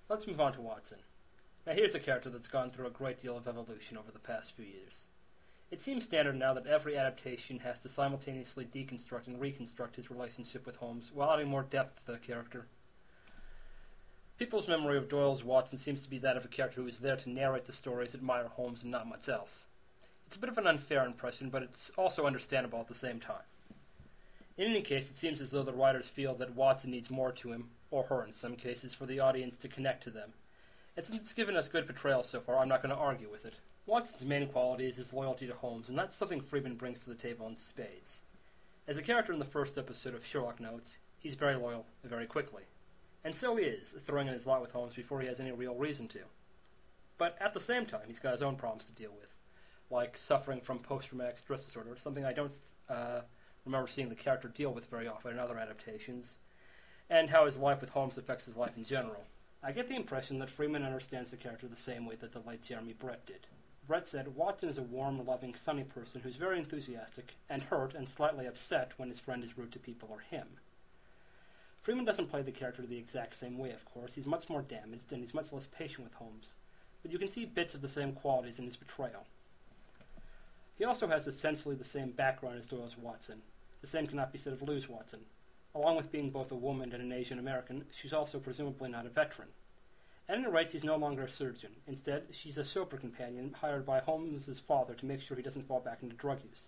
Let's move on to Watson. Now here's a character that's gone through a great deal of evolution over the past few years. It seems standard now that every adaptation has to simultaneously deconstruct and reconstruct his relationship with Holmes while adding more depth to the character. People's memory of Doyle's Watson seems to be that of a character who is there to narrate the stories, admire Holmes, and not much else. It's a bit of an unfair impression, but it's also understandable at the same time. In any case, it seems as though the writers feel that Watson needs more to him, or her in some cases, for the audience to connect to them. And since it's given us good portrayal so far, I'm not going to argue with it. Watson's main quality is his loyalty to Holmes, and that's something Freeman brings to the table in spades. As a character in the first episode of Sherlock notes, he's very loyal very quickly. And so he is, throwing in his lot with Holmes before he has any real reason to. But at the same time, he's got his own problems to deal with, like suffering from post-traumatic stress disorder, something I don't remember seeing the character deal with very often in other adaptations, and how his life with Holmes affects his life in general. I get the impression that Freeman understands the character the same way that the late Jeremy Brett did. Brett said, Watson is a warm, loving, sunny person who's very enthusiastic, and hurt and slightly upset when his friend is rude to people or him. Freeman doesn't play the character the exact same way, of course. He's much more damaged, and he's much less patient with Holmes. But you can see bits of the same qualities in his portrayal. He also has essentially the same background as Doyle's Watson. The same cannot be said of Lou's Watson. Along with being both a woman and an Asian American, she's also presumably not a veteran. At any rate, she's no longer a surgeon. Instead, she's a chauffeur companion hired by Holmes's father to make sure he doesn't fall back into drug use.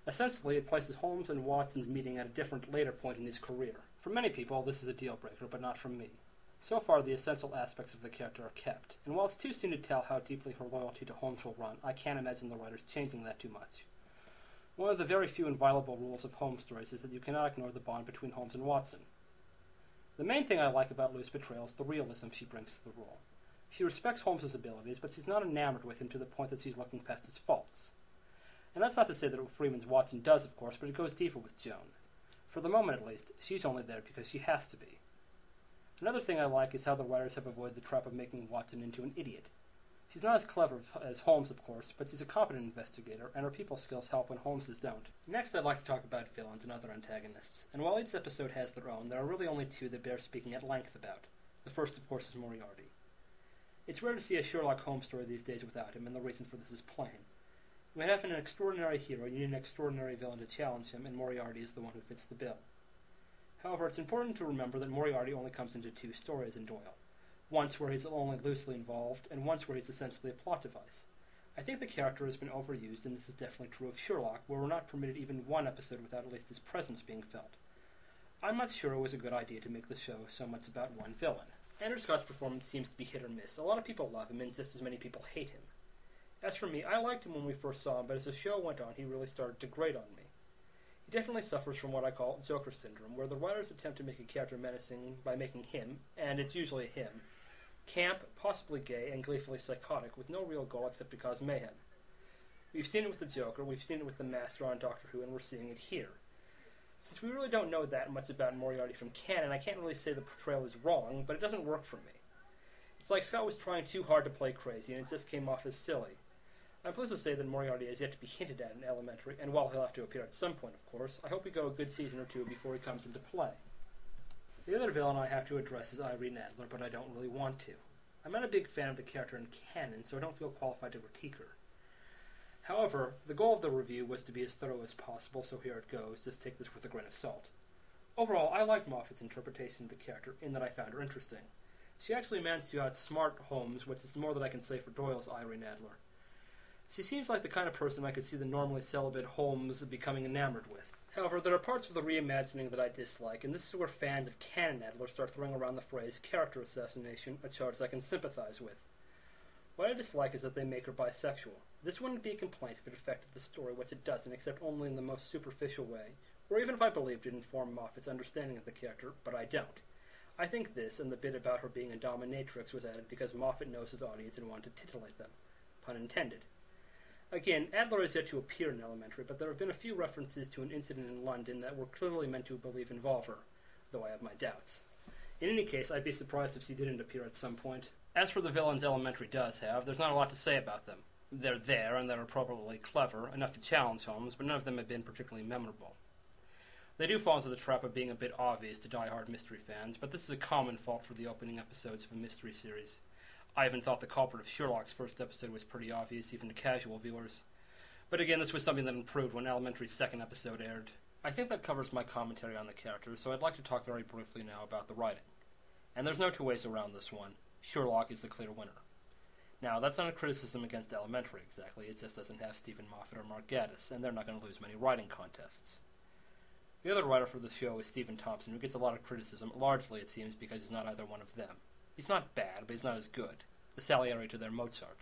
Essentially, it places Holmes and Watson's meeting at a different later point in his career. For many people, this is a deal-breaker, but not for me. So far, the essential aspects of the character are kept, and while it's too soon to tell how deeply her loyalty to Holmes will run, I can't imagine the writers changing that too much. One of the very few inviolable rules of Holmes stories is that you cannot ignore the bond between Holmes and Watson. The main thing I like about Lou's portrayal is the realism she brings to the role. She respects Holmes's abilities, but she's not enamored with him to the point that she's looking past his faults. And that's not to say that Freeman's Watson does, of course, but it goes deeper with Joan. For the moment, at least, she's only there because she has to be. Another thing I like is how the writers have avoided the trap of making Watson into an idiot. She's not as clever as Holmes, of course, but she's a competent investigator, and her people skills help when Holmes's don't. Next, I'd like to talk about villains and other antagonists, and while each episode has their own, there are really only two that bear speaking at length about. The first, of course, is Moriarty. It's rare to see a Sherlock Holmes story these days without him, and the reason for this is plain. We have an extraordinary hero, you need an extraordinary villain to challenge him, and Moriarty is the one who fits the bill. However, it's important to remember that Moriarty only comes into two stories in Doyle. Once where he's only loosely involved, and once where he's essentially a plot device. I think the character has been overused, and this is definitely true of Sherlock, where we're not permitted even one episode without at least his presence being felt. I'm not sure it was a good idea to make the show so much about one villain. Andrew Scott's performance seems to be hit or miss. A lot of people love him, and just as many people hate him. As for me, I liked him when we first saw him, but as the show went on, he really started to grate on me. He definitely suffers from what I call Joker syndrome, where the writers attempt to make a character menacing by making him, and it's usually a him, camp, possibly gay, and gleefully psychotic, with no real goal except to cause mayhem. We've seen it with the Joker, we've seen it with the Master on Doctor Who, and we're seeing it here. Since we really don't know that much about Moriarty from canon, I can't really say the portrayal is wrong, but it doesn't work for me. It's like Scott was trying too hard to play crazy, and it just came off as silly. I'm pleased to say that Moriarty has yet to be hinted at in Elementary, and while he'll have to appear at some point, of course, I hope we go a good season or two before he comes into play. The other villain I have to address is Irene Adler, but I don't really want to. I'm not a big fan of the character in canon, so I don't feel qualified to critique her. However, the goal of the review was to be as thorough as possible, so here it goes. Just take this with a grain of salt. Overall, I liked Moffat's interpretation of the character, in that I found her interesting. She actually managed to outsmart Holmes, which is more than I can say for Doyle's Irene Adler. She seems like the kind of person I could see the normally celibate Holmes becoming enamored with. However, there are parts of the reimagining that I dislike, and this is where fans of canon Adler start throwing around the phrase character assassination, a charge I can sympathize with. What I dislike is that they make her bisexual. This wouldn't be a complaint if it affected the story, which it doesn't, except only in the most superficial way, or even if I believed it informed Moffat's understanding of the character, but I don't. I think this, and the bit about her being a dominatrix, was added because Moffat knows his audience and wanted to titillate them. Pun intended. Again, Adler is yet to appear in Elementary, but there have been a few references to an incident in London that were clearly meant to involve her, though I have my doubts. In any case, I'd be surprised if she didn't appear at some point. As for the villains Elementary does have, there's not a lot to say about them. They're there, and they're probably clever, enough to challenge Holmes, but none of them have been particularly memorable. They do fall into the trap of being a bit obvious to die-hard mystery fans, but this is a common fault for the opening episodes of a mystery series. I even thought the culprit of Sherlock's first episode was pretty obvious, even to casual viewers. But again, this was something that improved when Elementary's second episode aired. I think that covers my commentary on the characters, so I'd like to talk very briefly now about the writing. And there's no two ways around this one. Sherlock is the clear winner. Now, that's not a criticism against Elementary exactly, it just doesn't have Stephen Moffat or Mark Gatiss, and they're not going to lose many writing contests. The other writer for the show is Stephen Thompson, who gets a lot of criticism, largely it seems because he's not either one of them. He's not bad, but he's not as good. The Salieri to their Mozart.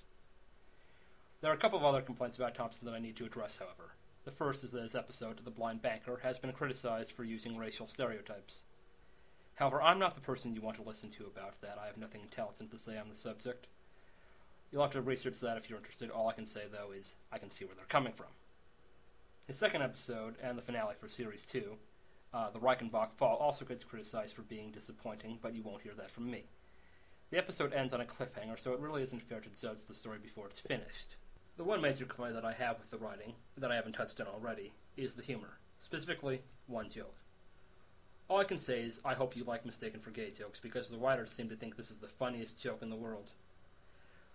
There are a couple of other complaints about Thompson that I need to address, however. The first is that his episode, The Blind Banker, has been criticized for using racial stereotypes. However, I'm not the person you want to listen to about that. I have nothing intelligent to say on the subject. You'll have to research that if you're interested. All I can say, though, is I can see where they're coming from. His second episode, and the finale for Series 2, The Reichenbach Fall, also gets criticized for being disappointing, but you won't hear that from me. The episode ends on a cliffhanger, so it really isn't fair to judge the story before it's finished. The one major complaint that I have with the writing, that I haven't touched on already, is the humor. Specifically, one joke. All I can say is, I hope you like Mistaken for Gay jokes, because the writers seem to think this is the funniest joke in the world.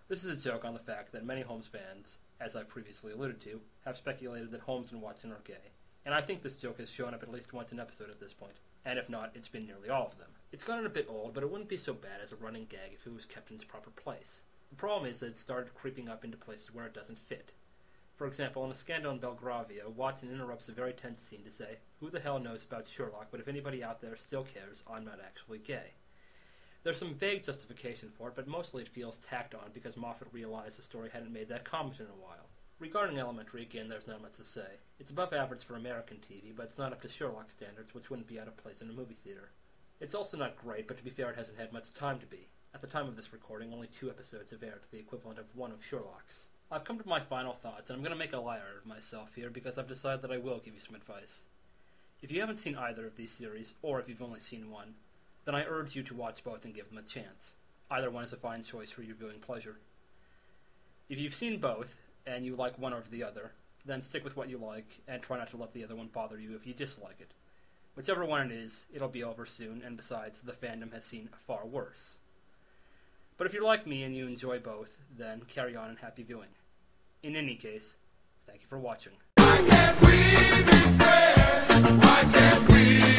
This is a joke on the fact that many Holmes fans, as I previously alluded to, have speculated that Holmes and Watson are gay, and I think this joke has shown up at least once an episode at this point, and if not, it's been nearly all of them. It's gotten a bit old, but it wouldn't be so bad as a running gag if it was kept in its proper place. The problem is that it started creeping up into places where it doesn't fit. For example, in A Scandal in Belgravia, Watson interrupts a very tense scene to say, "Who the hell knows about Sherlock, but if anybody out there still cares, I'm not actually gay." There's some vague justification for it, but mostly it feels tacked on because Moffat realized the story hadn't made that comment in a while. Regarding Elementary, again, there's not much to say. It's above average for American TV, but it's not up to Sherlock standards, which wouldn't be out of place in a movie theater. It's also not great, but to be fair, it hasn't had much time to be. At the time of this recording, only 2 episodes have aired, the equivalent of one of Sherlock's. I've come to my final thoughts, and I'm going to make a liar of myself here because I've decided that I will give you some advice. If you haven't seen either of these series, or if you've only seen one, then I urge you to watch both and give them a chance. Either one is a fine choice for your viewing pleasure. If you've seen both, and you like one over the other, then stick with what you like, and try not to let the other one bother you if you dislike it. Whichever one it is, it'll be over soon, and besides, the fandom has seen far worse. But if you're like me and you enjoy both, then carry on and happy viewing. In any case, thank you for watching. Why can't we be friends? Why can't we